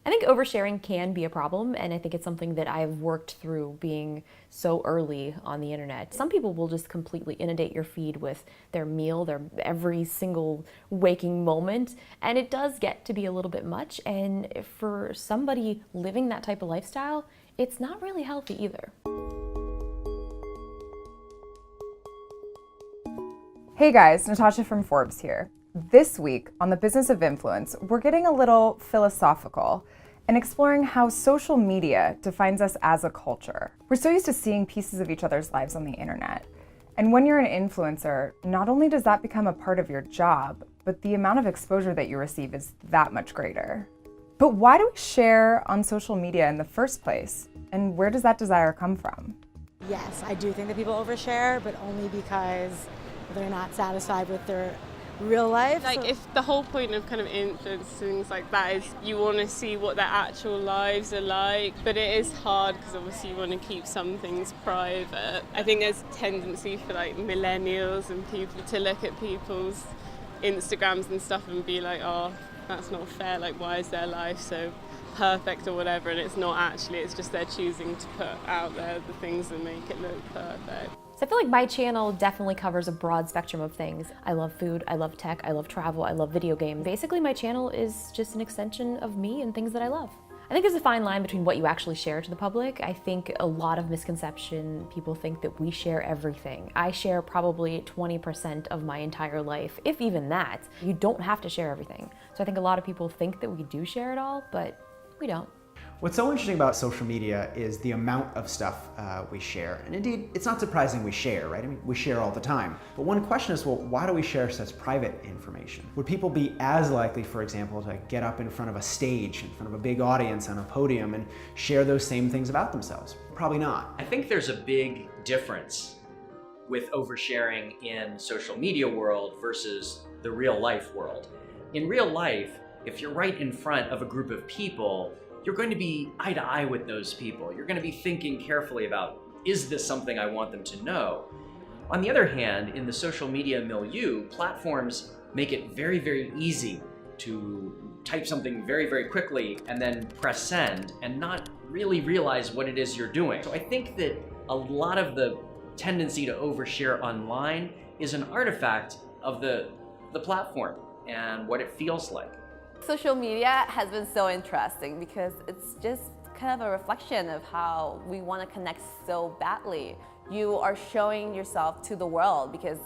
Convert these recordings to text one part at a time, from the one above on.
I think oversharing can be a problem, and I think it's something that I've worked through being so early on the internet. Some people will just completely inundate your feed with their meal, their every single waking moment, and it does get to be a little bit much, and for somebody living that type of lifestyle, it's not really healthy either. Hey guys, Natasha from Forbes here. This week on The Business of Influence, we're getting a little philosophical and exploring how social media defines us as a culture. We're so used to seeing pieces of each other's lives on the internet. And when you're an influencer, not only does that become a part of your job, but the amount of exposure that you receive is that much greater. But why do we share on social media in the first place? And where does that desire come from? Yes, I do think that people overshare, but only because they're not satisfied with their real life. Like, if the whole point of kind of influence things like that is you want to see what their actual lives are like, but it is hard because obviously you want to keep some things private. I think there's a tendency for like millennials and people to look at people's Instagrams and stuff and be like, oh, that's not fair, like why is their life so perfect or whatever, and it's not actually, it's just they're choosing to put out there the things that make it look perfect. So I feel like my channel definitely covers a broad spectrum of things. I love food, I love tech, I love travel, I love video games. Basically, my channel is just an extension of me and things that I love. I think there's a fine line between what you actually share to the public. I think a lot of misconception, people think that we share everything. I share probably 20% of my entire life, if even that. You don't have to share everything. So I think a lot of people think that we do share it all, but we don't. What's so interesting about social media is the amount of stuff we share. And indeed, it's not surprising we share, right? I mean, we share all the time. But one question is, well, why do we share such private information? Would people be as likely, for example, to get up in front of a stage, in front of a big audience on a podium and share those same things about themselves? Probably not. I think there's a big difference with oversharing in social media world versus the real life world. In real life, if you're right in front of a group of people, you're going to be eye to eye with those people. You're going to be thinking carefully about, is this something I want them to know? On the other hand, in the social media milieu, platforms make it very, very easy to type something very, very quickly and then press send and not really realize what it is you're doing. So I think that a lot of the tendency to overshare online is an artifact of the platform and what it feels like. Social media has been so interesting because it's just kind of a reflection of how we want to connect so badly. You are showing yourself to the world because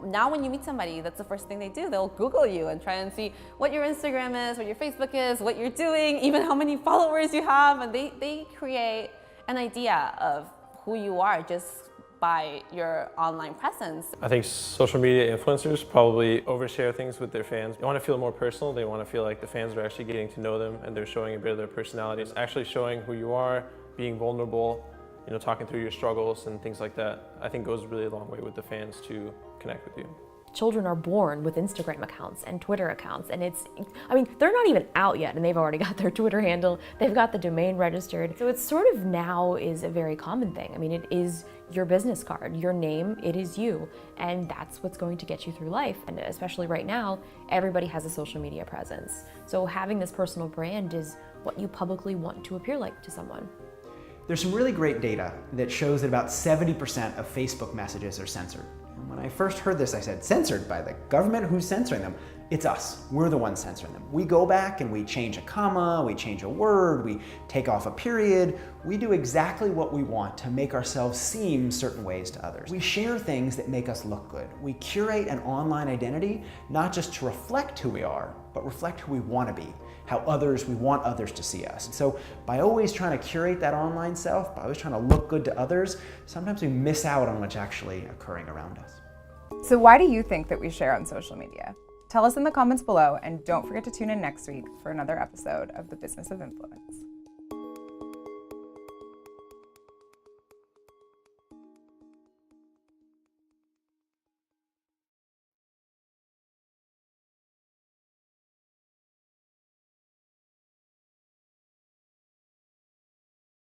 now when you meet somebody, that's the first thing they do. They'll Google you and try and see what your Instagram is, what your Facebook is, what you're doing, even how many followers you have, and they create an idea of who you are just by your online presence. I think social media influencers probably overshare things with their fans. They want to feel more personal. They want to feel like the fans are actually getting to know them and they're showing a bit of their personality. It's actually showing who you are, being vulnerable, talking through your struggles and things like that. I think goes really a long way with the fans to connect with you. Children are born with Instagram accounts and Twitter accounts, and they're not even out yet and they've already got their Twitter handle, they've got the domain registered. So it's sort of now is a very common thing. I mean, it is your business card, your name, it is you, and that's what's going to get you through life. And especially right now, everybody has a social media presence. So having this personal brand is what you publicly want to appear like to someone. There's some really great data that shows that about 70% of Facebook messages are censored. And when I first heard this, I said, censored by the government? Who's censoring them? It's us. We're the ones censoring them. We go back and we change a comma, we change a word, we take off a period. We do exactly what we want to make ourselves seem certain ways to others. We share things that make us look good. We curate an online identity, not just to reflect who we are, but reflect who we want to be, how we want others to see us. So by always trying to curate that online self, by always trying to look good to others, sometimes we miss out on what's actually occurring around us. So why do you think that we share on social media? Tell us in the comments below, and don't forget to tune in next week for another episode of The Business of Influence.